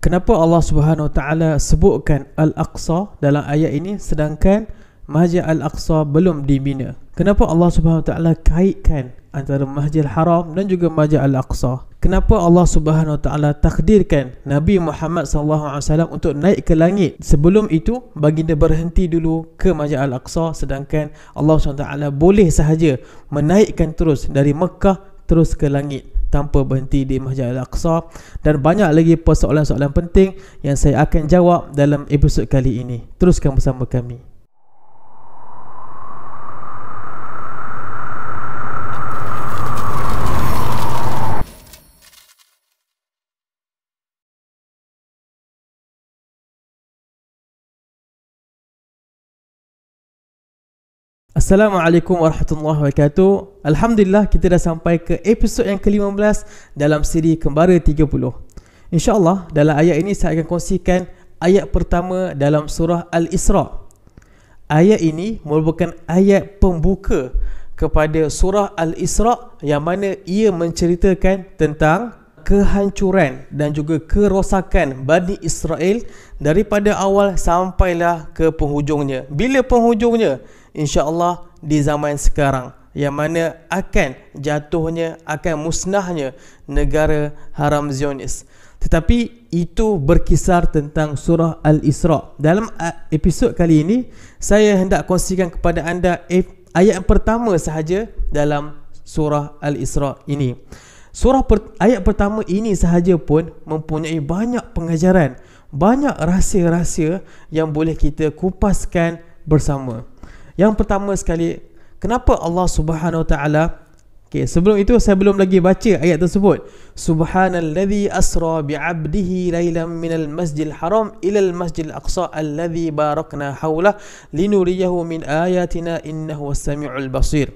Kenapa Allah Subhanahu Wa Taala sebutkan Al-Aqsa dalam ayat ini sedangkan Masjid Al-Aqsa belum dibina? Kenapa Allah Subhanahu Wa Taala kaitkan antara Masjidil Haram dan juga Masjid Al-Aqsa? Kenapa Allah Subhanahu Wa Taala takdirkan Nabi Muhammad SAW untuk naik ke langit? Sebelum itu baginda berhenti dulu ke Masjid Al-Aqsa, sedangkan Allah Subhanahu Wa Taala boleh sahaja menaikkan terus dari Mekah terus ke langit tanpa berhenti di Masjid Al-Aqsa. Dan banyak lagi persoalan-soalan penting yang saya akan jawab dalam episod kali ini. Teruskan bersama kami. Assalamualaikum warahmatullahi wabarakatuh. Alhamdulillah, kita dah sampai ke episod yang ke-15 dalam siri Kembara 30. InsyaAllah dalam ayat ini saya akan kongsikan ayat pertama dalam surah Al-Isra. Ayat ini merupakan ayat pembuka kepada surah Al-Isra, yang mana ia menceritakan tentang kehancuran dan juga kerosakan Bani Israel daripada awal sampailah ke penghujungnya. Bila penghujungnya? InsyaAllah di zaman sekarang, yang mana akan jatuhnya, akan musnahnya negara haram Zionis. Tetapi itu berkisar tentang surah Al-Isra. Dalam episod kali ini saya hendak kongsikan kepada anda ayat pertama sahaja dalam surah Al-Isra ini. Ayat pertama ini sahaja pun mempunyai banyak pengajaran, banyak rahsia-rahsia yang boleh kita kupaskan bersama. Yang pertama sekali, kenapa Allah Subhanahu Wa Taala, sebelum itu saya belum lagi baca ayat tersebut. Subhanalladzi asra bi'abdihi lailan minal masjidil haram ilal masjidil aqsa alladzi barakna haulah linuriyahu min ayatina innahu was-sami'ul basir.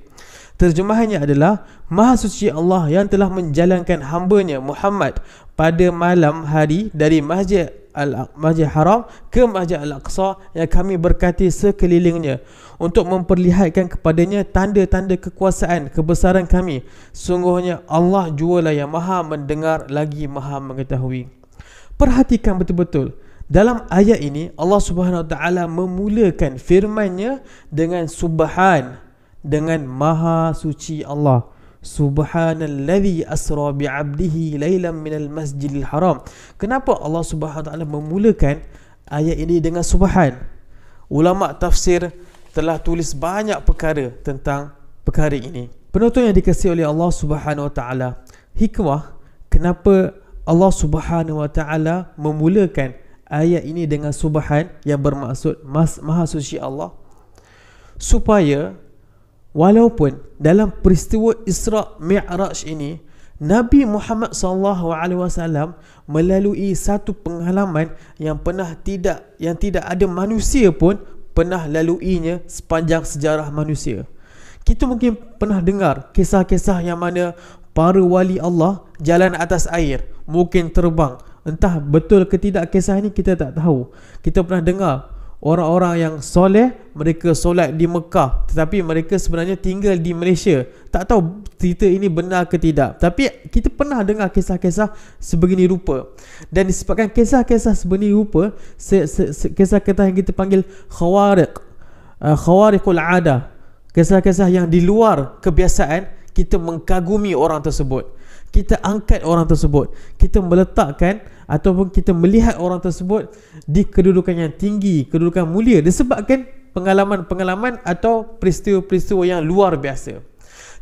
Terjemahannya adalah, Maha Suci Allah yang telah menjalankan hambanya Muhammad pada malam hari dari Masjid Haram ke Masjid Al-Aqsa yang kami berkati sekelilingnya untuk memperlihatkan kepadanya tanda-tanda kekuasaan kebesaran kami. Sungguhnya Allah jualah yang maha mendengar lagi maha mengetahui. Perhatikan betul-betul. Dalam ayat ini Allah Subhanahu Wa Taala memulakan firman-Nya dengan subhan, dengan maha suci Allah. Subhanalladzi asra bi'abdihi lailan minal masjidil haram. Kenapa Allah Subhanahu Wa Taala memulakan ayat ini dengan subhan? Ulama tafsir telah tulis banyak perkara tentang perkara ini. Penonton yang dikasihi oleh Allah Subhanahu Wa Taala, hikmah kenapa Allah Subhanahu Wa Taala memulakan ayat ini dengan subhan yang bermaksud maha suci Allah, supaya walaupun dalam peristiwa Isra Mi'raj ini Nabi Muhammad SAW melalui satu pengalaman yang tidak ada manusia pun pernah laluinya sepanjang sejarah manusia. Kita mungkin pernah dengar kisah-kisah yang mana para wali Allah jalan atas air, mungkin terbang. Entah betul ke tidak kisah ini, kita tak tahu. Kita pernah dengar orang-orang yang soleh, mereka solat di Mekah, tetapi mereka sebenarnya tinggal di Malaysia. Tak tahu cerita ini benar ke tidak, tapi kita pernah dengar kisah-kisah sebegini rupa. Dan disebabkan kisah-kisah sebegini rupa, kisah-kisah yang kita panggil khawariqul ada, kisah-kisah yang di luar kebiasaan, kita mengkagumi orang tersebut, kita angkat orang tersebut, kita meletakkan ataupun kita melihat orang tersebut di kedudukan yang tinggi, kedudukan mulia, disebabkan pengalaman-pengalaman atau peristiwa-peristiwa yang luar biasa.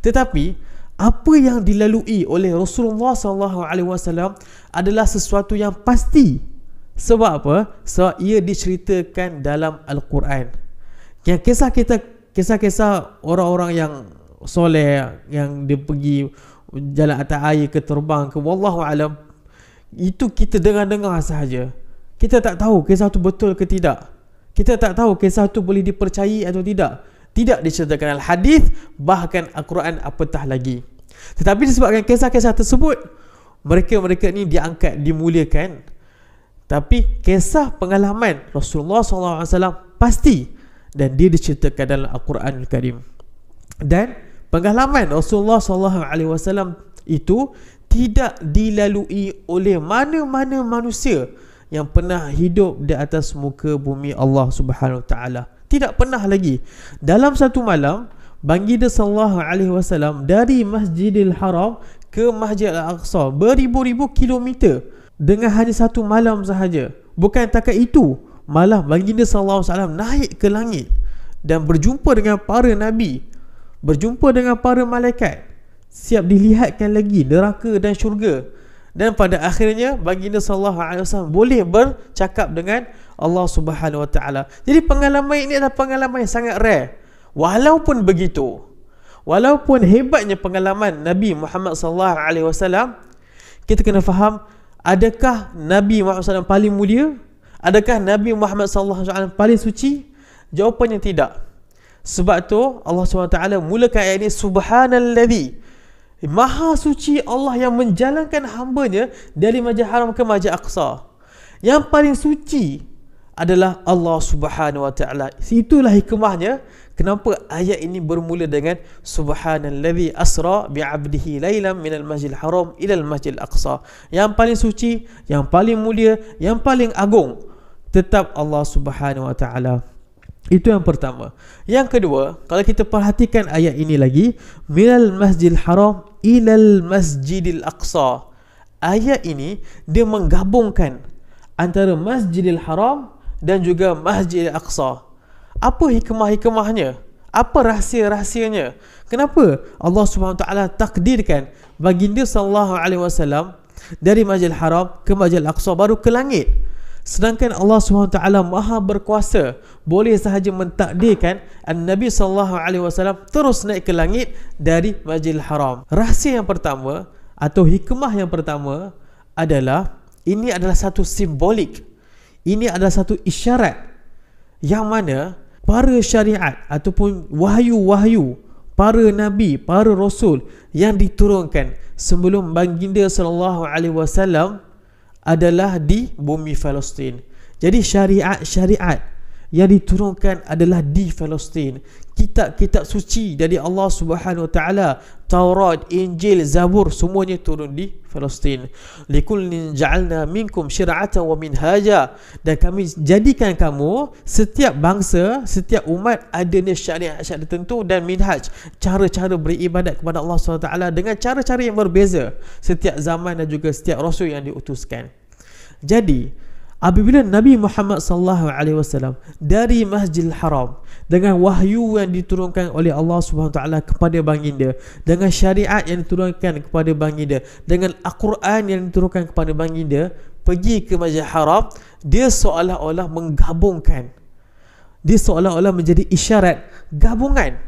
Tetapi apa yang dilalui oleh Rasulullah SAW adalah sesuatu yang pasti. Sebab apa? Sebab ia diceritakan dalam Al-Quran. Yang kisah-kisah orang-orang yang soleh, yang dia pergi jalan atas air ke terbang ke, wallahu alam, itu kita dengar-dengar sahaja. Kita tak tahu kisah tu betul ke tidak. Kita tak tahu kisah tu boleh dipercayai atau tidak. Tidak diceritakan al-hadis, bahkan Al-Quran apatah lagi. Tetapi disebabkan kisah-kisah tersebut, mereka ni diangkat, dimuliakan. Tapi kisah pengalaman Rasulullah SAW pasti, dan dia diceritakan dalam Al-Quranul Karim. Dan pengalaman Rasulullah SAW itu tidak dilalui oleh mana-mana manusia yang pernah hidup di atas muka bumi Allah Subhanahu Wa Taala. Tidak pernah lagi. Dalam satu malam, baginda sallallahu alaihi wasallam dari Masjidil Haram ke Masjid Al-Aqsa beribu-ribu kilometer dengan hanya satu malam sahaja. Bukan takat itu, malah baginda sallallahu alaihi wasallam naik ke langit dan berjumpa dengan para nabi, berjumpa dengan para malaikat, siap dilihatkan lagi neraka dan syurga. Dan pada akhirnya baginda sallallahu alaihi wasallam boleh bercakap dengan Allah Subhanahu Wa Taala. Jadi pengalaman ini adalah pengalaman yang sangat rare. Walaupun begitu, walaupun hebatnya pengalaman Nabi Muhammad sallallahu alaihi wasallam, kita kena faham, adakah Nabi Muhammad SAW paling mulia? Adakah Nabi Muhammad sallallahu alaihi wasallam paling suci? Jawapannya tidak. Sebab tu Allah SWT mulakan ayat ini, Subhanalladzi, Maha suci Allah yang menjalankan hambanya dari Masjid Haram ke Masjid Aqsa. Yang paling suci adalah Allah Subhanahu Wa Taala. Itulah hikmahnya kenapa ayat ini bermula dengan Subhanalladzi asra bi'abdihi lailan minal Masjidil Haram ilal Masjidil Aqsa. Yang paling suci, yang paling mulia, yang paling agung tetap Allah Subhanahu Wa Taala. Itu yang pertama. Yang kedua, kalau kita perhatikan ayat ini lagi, minal Masjidil Haram ilal Masjidil Aqsa. Ayat ini dia menggabungkan antara Masjidil Haram dan juga Masjidil Aqsa. Apa hikmah-hikmahnya? Apa rahsia-rahsianya? Kenapa Allah SWT takdirkan baginda sallallahu alaihi wasallam dari Masjidil Haram ke Masjidil Aqsa baru ke langit? Sedangkan Allah SWT Maha berkuasa, boleh sahaja mentakdirkan Nabi SAW terus naik ke langit dari Masjidil Haram. Rahsia yang pertama atau hikmah yang pertama adalah, ini adalah satu simbolik, ini adalah satu isyarat yang mana para syariat ataupun wahyu-wahyu, para nabi, para rasul yang diturunkan sebelum baginda SAW adalah di bumi Palestin. Jadi syariat-syariat yang diturunkan adalah di Palestin. Kitab-kitab suci dari Allah Subhanahu Wa Taala, Taurat, Injil, Zabur, semuanya turun di Palestin. Likullin ja'alna minkum syir'atan wa minhaja. Dan kami jadikan kamu, setiap bangsa, setiap umat adanya syariat-syariat tertentu dan minhaj, cara-cara beribadat kepada Allah SWT dengan cara-cara yang berbeza setiap zaman dan juga setiap rasul yang diutuskan. Jadi apabila Nabi Muhammad sallallahu alaihi wasallam dari Masjidil Haram dengan wahyu yang diturunkan oleh Allah Subhanahu taala kepada baginda, dengan syariat yang diturunkan kepada baginda, dengan Al-Quran yang diturunkan kepada baginda, pergi ke Masjidil Haram, dia seolah-olah menggabungkan, dia seolah-olah menjadi isyarat gabungan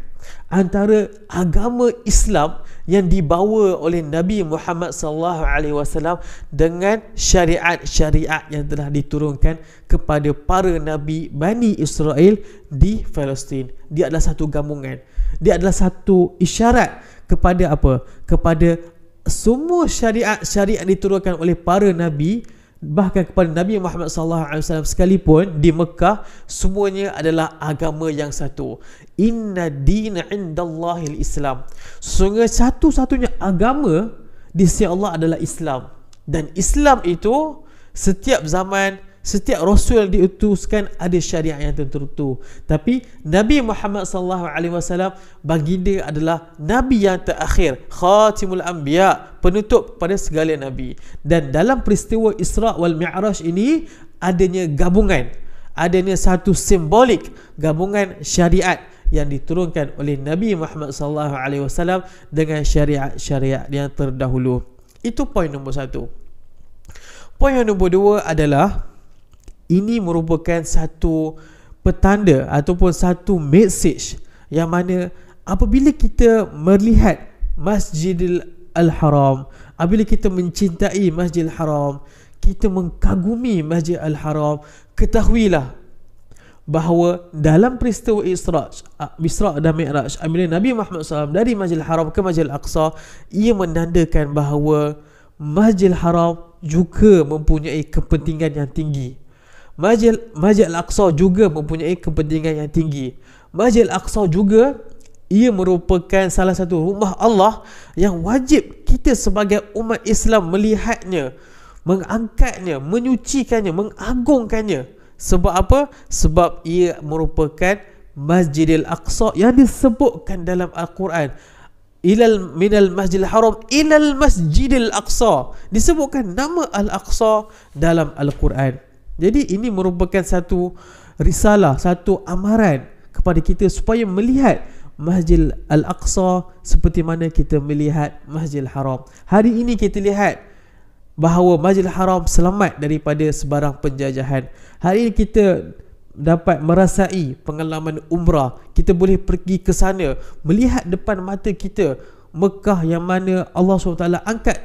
antara agama Islam yang dibawa oleh Nabi Muhammad sallallahu alaihi wasallam dengan syariat-syariat yang telah diturunkan kepada para nabi Bani Israel di Palestin. Dia adalah satu gabungan. Dia adalah satu isyarat kepada apa? Kepada semua syariat-syariat yang diturunkan oleh para nabi, bahkan kepada Nabi Muhammad SAW sekalipun di Mekah, semuanya adalah agama yang satu. Inna dina indallahil Islam. Sesungguhnya satu-satunya agama di sisi Allah adalah Islam. Dan Islam itu setiap zaman, setiap rasul yang diutuskan ada syariat yang tertentu. Tapi Nabi Muhammad SAW baginda adalah nabi yang terakhir, khatimul anbiya, penutup pada segala nabi. Dan dalam peristiwa Isra wal Mi'raj ini adanya gabungan, adanya satu simbolik gabungan syariat yang diturunkan oleh Nabi Muhammad SAW dengan syariat-syariat yang terdahulu. Itu poin nombor satu. Poin yang nombor dua adalah, ini merupakan satu petanda ataupun satu message yang mana apabila kita melihat Masjidil Al-Haram, apabila kita mencintai Masjidil Haram, kita mengkagumi Masjid Al-Haram, ketahuilah bahawa dalam peristiwa Isra dan Mi'raj, apabila Nabi Muhammad SAW dari Masjidil Haram ke Masjidil Aqsa, ia menandakan bahawa Masjidil Haram juga mempunyai kepentingan yang tinggi. Masjid Al-Aqsa juga mempunyai kepentingan yang tinggi. Masjid Al-Aqsa juga, ia merupakan salah satu rumah Allah yang wajib kita sebagai umat Islam melihatnya, mengangkatnya, menyucikannya, mengagungkannya. Sebab apa? Sebab ia merupakan Masjidil Aqsa yang disebutkan dalam Al-Quran. Minal Masjidil Haram ilal Masjidil Aqsa. Disebutkan nama Al-Aqsa dalam Al-Quran. Jadi ini merupakan satu risalah, satu amaran kepada kita supaya melihat Masjid Al-Aqsa seperti mana kita melihat Masjidil Haram. Hari ini kita lihat bahawa Masjidil Haram selamat daripada sebarang penjajahan. Hari ini kita dapat merasai pengalaman umrah. Kita boleh pergi ke sana, melihat depan mata kita Mekah yang mana Allah SWT angkat,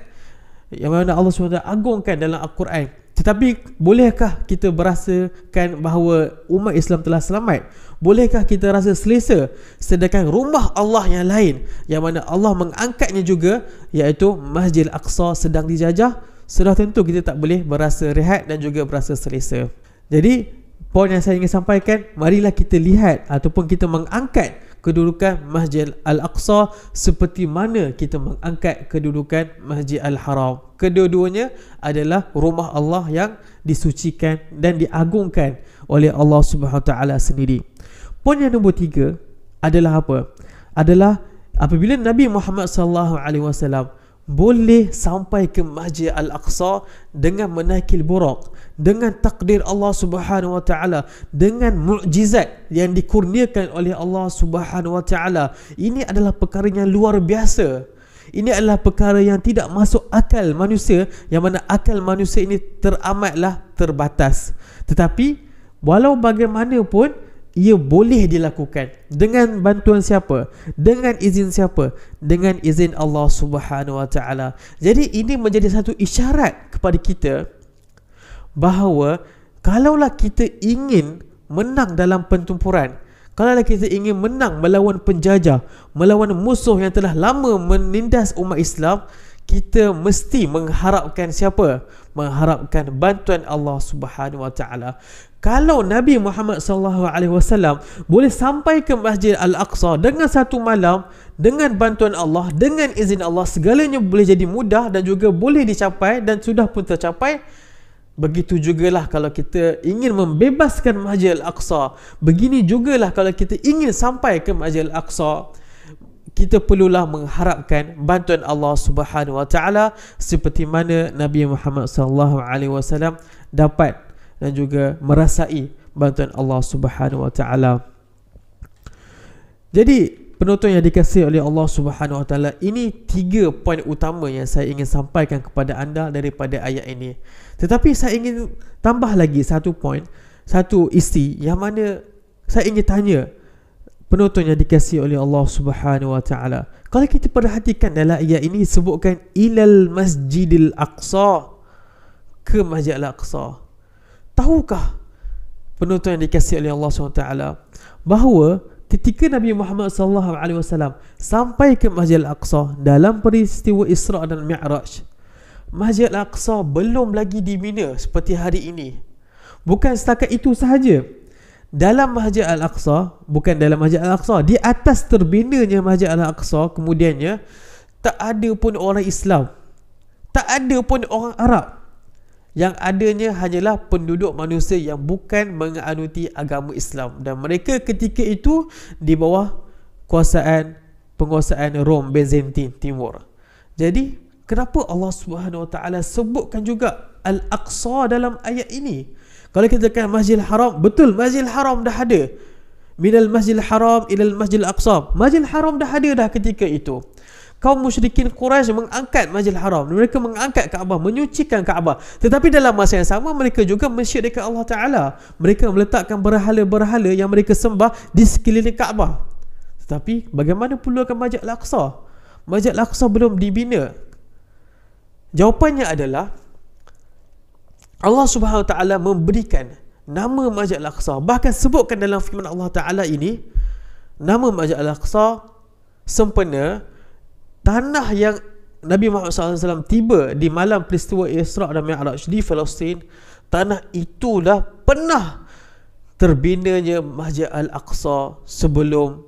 yang mana Allah SWT agungkan dalam Al-Quran. Tetapi bolehkah kita berasakan bahawa umat Islam telah selamat? Bolehkah kita rasa selesa sedangkan rumah Allah yang lain, yang mana Allah mengangkatnya juga, iaitu Masjid Al-Aqsa, sedang dijajah? Sudah tentu kita tak boleh berasa rehat dan juga berasa selesa. Jadi poin yang saya ingin sampaikan, marilah kita lihat ataupun kita mengangkat kedudukan Masjid Al-Aqsa seperti mana kita mengangkat kedudukan Masjid Al-Haram. Kedua-duanya adalah rumah Allah yang disucikan dan diagungkan oleh Allah Subhanahu Wa Taala sendiri. Poin yang nombor 3 adalah apa? Adalah apabila Nabi Muhammad SAW boleh sampai ke Masjid Al-Aqsa dengan menaikil buraq, dengan takdir Allah Subhanahu Wa Taala, dengan mukjizat yang dikurniakan oleh Allah Subhanahu Wa Taala. Ini adalah perkara yang luar biasa. Ini adalah perkara yang tidak masuk akal manusia, yang mana akal manusia ini teramatlah terbatas. Tetapi walau bagaimanapun, ia boleh dilakukan. Dengan bantuan siapa? Dengan izin siapa? Dengan izin Allah Subhanahu Wa Taala. Jadi ini menjadi satu isyarat kepada kita bahawa kalaulah kita ingin menang dalam pertempuran, kalaulah kita ingin menang melawan penjajah, melawan musuh yang telah lama menindas umat Islam, kita mesti mengharapkan siapa? Mengharapkan bantuan Allah Subhanahu Wa Taala. Kalau Nabi Muhammad SAW boleh sampai ke Masjid Al-Aqsa dengan satu malam, dengan bantuan Allah, dengan izin Allah, segalanya boleh jadi mudah dan juga boleh dicapai dan sudah pun tercapai. Begitu jugalah kalau kita ingin membebaskan Masjid Al-Aqsa. Begini jugalah kalau kita ingin sampai ke Masjid Al-Aqsa. Kita perlulah mengharapkan bantuan Allah Subhanahu Wa Taala seperti mana Nabi Muhammad SAW dapat dan juga merasai bantuan Allah Subhanahu Wa Taala. Jadi penonton yang dikasihi oleh Allah Subhanahu Wa Taala, ini 3 poin utama yang saya ingin sampaikan kepada anda daripada ayat ini. Tetapi saya ingin tambah lagi satu poin, satu isi yang mana saya ingin tanya penonton yang dikasihi oleh Allah Subhanahu Wa Taala. Kalau kita perhatikan dalam ayat ini sebutkan ilal Masjidil Aqsa, ke Masjid Al-Aqsa. Tahukah penonton yang dikasihi oleh Allah SWT bahawa ketika Nabi Muhammad SAW sampai ke Masjid Al-Aqsa dalam peristiwa Isra' dan Mi'raj, Masjid Al-Aqsa belum lagi dibina seperti hari ini. Bukan setakat itu sahaja, dalam Masjid Al-Aqsa, bukan dalam Masjid Al-Aqsa, di atas terbinanya Masjid Al-Aqsa, kemudiannya tak ada pun orang Islam, tak ada pun orang Arab. Yang adanya hanyalah penduduk manusia yang bukan menganuti agama Islam, dan mereka ketika itu di bawah penguasaan Rom Byzantine Timur. Jadi kenapa Allah Subhanahu Wa Taala sebutkan juga Al-Aqsa dalam ayat ini? Kalau kita katakan Masjidil Haram, betul, Masjidil Haram dah ada. Minal Masjidil Haram ilal Masjidil Aqsa. Masjidil Haram dah ada dah ketika itu. Kaum musyrikin Quraisy mengangkat Masjidil Haram, mereka mengangkat Kaabah, menyucikan Kaabah. Tetapi dalam masa yang sama mereka juga mensyirikkan Allah Ta'ala. Mereka meletakkan berhala-berhala yang mereka sembah di sekeliling Kaabah. Tetapi bagaimana pula ke Masjid Al-Aqsa? Masjid Al-Aqsa belum dibina. Jawapannya adalah Allah Subhanahu Wa Taala memberikan nama Masjid Al-Aqsa. Bahkan sebutkan dalam firman Allah Ta'ala ini, nama Masjid Al-Aqsa sempena tanah yang Nabi Muhammad SAW tiba di malam peristiwa Isra' dan Mi'raj di Palestin. Tanah itulah pernah terbinanya Masjid Al-Aqsa sebelum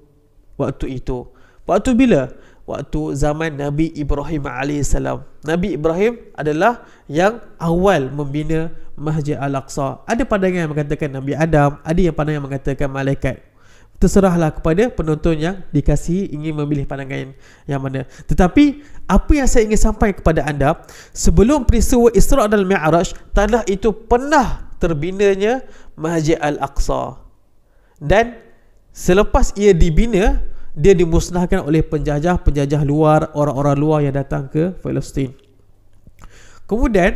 waktu itu. Waktu bila? waktu zaman Nabi Ibrahim AS. Nabi Ibrahim adalah yang awal membina Masjid Al-Aqsa. Ada pandangan yang mengatakan Nabi Adam, ada yang pandangan yang mengatakan malaikat. Terserahlah kepada penonton yang dikasihi ingin memilih pandangan yang mana. Tetapi apa yang saya ingin sampaikan kepada anda, sebelum peristiwa Isra' dan Mi'raj, tanah itu pernah terbinanya Masjid Al-Aqsa. Dan selepas ia dibina, dia dimusnahkan oleh penjajah luar, orang-orang luar yang datang ke Palestin. Kemudian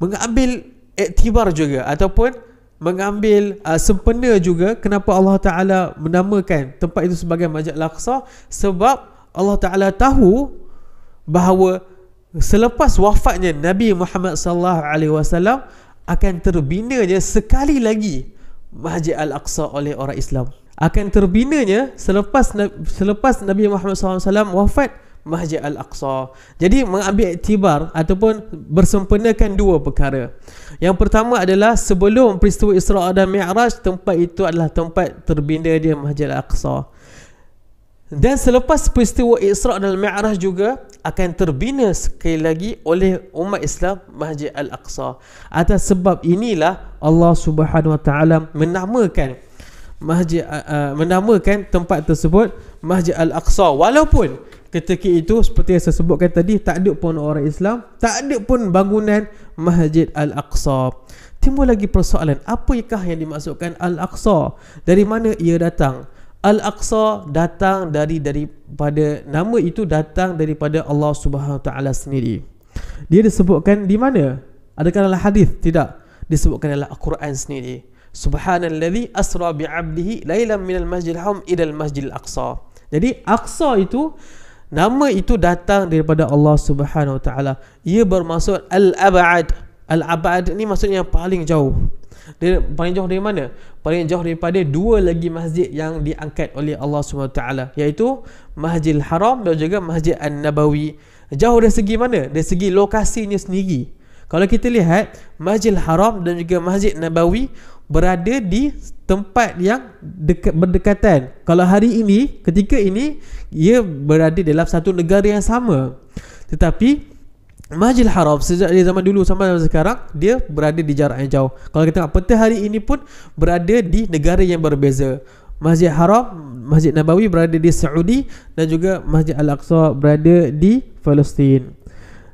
mengambil iktibar juga ataupun mengambil sempena juga kenapa Allah Ta'ala menamakan tempat itu sebagai Masjid Al-Aqsa, sebab Allah Ta'ala tahu bahawa selepas wafatnya Nabi Muhammad SAW akan terbinanya sekali lagi Masjid Al-Aqsa oleh orang Islam. Akan terbinanya selepas Nabi Muhammad SAW wafat Masjid Al-Aqsa. Jadi mengambil iktibar ataupun bersempenakan dua perkara. Yang pertama adalah sebelum peristiwa Isra' dan Mi'raj, tempat itu adalah tempat terbina dia Masjid Al-Aqsa. Dan selepas peristiwa Isra' dan Mi'raj juga akan terbina sekali lagi oleh umat Islam Masjid Al-Aqsa. Atas sebab inilah Allah Subhanahu Wa Taala menamakan tempat tersebut Masjid Al-Aqsa, walaupun ketika itu seperti yang saya sebutkan tadi, tak ada pun orang Islam, tak ada pun bangunan Masjid Al-Aqsa. Timbul lagi persoalan, apakah yang dimaksudkan Al-Aqsa? Dari mana ia datang? Al-Aqsa datang daripada nama itu datang daripada Allah Subhanahu Taala sendiri. Dia disebutkan di mana? Adakah dalam hadis? Tidak. Disebutkan dalam Al-Quran sendiri. Subhanalladzi asra bi'abdihi lailan minal masjidil haram ila al-masjidil aqsa. Jadi Aqsa itu, nama itu datang daripada Allah Subhanahu Wa Taala. Ia bermaksud al-ab'ad. Al-ab'ad ni maksudnya yang paling jauh. Dia paling jauh dari mana? Paling jauh daripada dua lagi masjid yang diangkat oleh Allah Subhanahu Wa Taala, iaitu Masjidil Haram dan juga Masjid An-Nabawi. Jauh dari segi mana? Dari segi lokasinya sendiri. Kalau kita lihat, Masjidil Haram dan juga Masjid Nabawi berada di tempat yang berdekatan. Kalau hari ini, ketika ini, ia berada dalam satu negara yang sama. Tetapi Masjidil Haram sejak dari zaman dulu sampai sekarang, dia berada di jarak yang jauh. Kalau kita tengok peta hari ini pun berada di negara yang berbeza. Masjid Haram, Masjid Nabawi berada di Saudi dan juga Masjid Al-Aqsa berada di Palestin.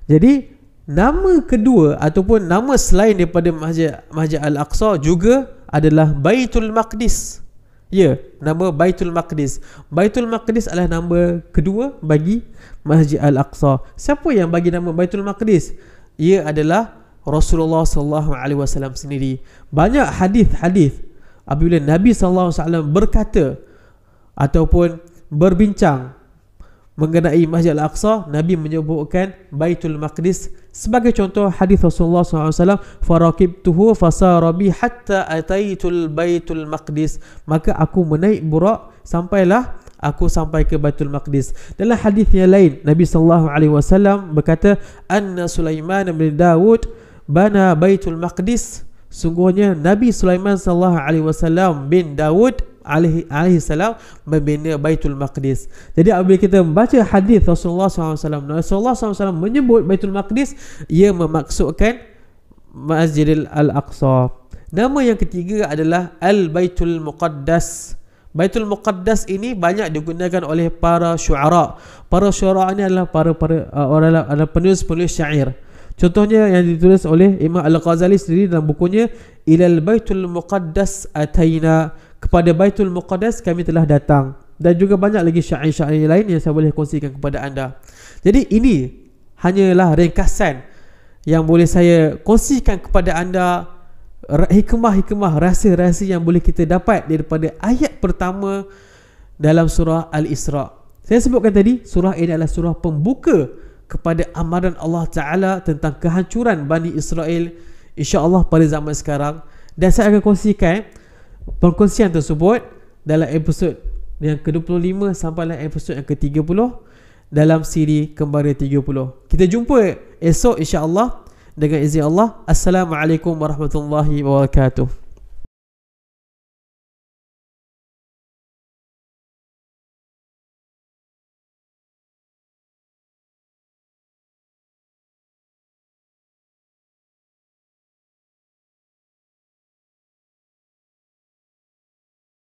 Jadi nama kedua ataupun nama selain daripada Masjid Al-Aqsa juga adalah Baitul Maqdis. Ya, nama Baitul Maqdis. Baitul Maqdis adalah nama kedua bagi Masjid Al-Aqsa. Siapa yang bagi nama Baitul Maqdis? Ia adalah Rasulullah SAW sendiri. Banyak hadis-hadis apabila Nabi SAW berkata ataupun berbincang mengenai Masjid Al-Aqsa, Nabi menyebutkan Baitul Maqdis. Sebagai contoh hadis Rasulullah SAW, farakibtuhu fasarabi hatta ataitul Baitul Maqdis, maka aku menaik burak sampailah aku sampai ke Baitul Maqdis. Dalam hadis yang lain, Nabi SAW berkata, anna Sulaiman bin Dawud bana Baitul Maqdis, sungguhnya Nabi Sulaiman SAW bin Dawud alaihi salam membina Baitul Maqdis. Jadi apabila kita membaca hadis Rasulullah SAW, Rasulullah SAW menyebut Baitul Maqdis, ia memaksudkan Masjidil Al-Aqsa. Nama yang ketiga adalah Al-Baitul Muqaddas. Baitul Muqaddas ini banyak digunakan oleh para syuara. Para syuara ini adalah adalah penulis-penulis syair. Contohnya yang ditulis oleh Imam Al-Ghazali sendiri dalam bukunya Ilal Baitul Muqaddas Ataina, kepada Baitul Muqaddas kami telah datang. Dan juga banyak lagi syair-syair lain yang saya boleh kongsikan kepada anda. Jadi ini hanyalah ringkasan yang boleh saya kongsikan kepada anda, hikmah-hikmah, rahsia-rahsia yang boleh kita dapat daripada ayat pertama dalam surah Al-Isra'. Saya sebutkan tadi, surah ini adalah surah pembuka kepada amaran Allah Ta'ala tentang kehancuran Bani Israel, insya-Allah pada zaman sekarang. Dan saya akan kongsikan perkongsian tersebut dalam episod yang ke-25 sampailah episod yang ke-30 dalam siri Kembara 30. Kita jumpa esok insya-Allah dengan izin Allah. Assalamualaikum warahmatullahi wabarakatuh.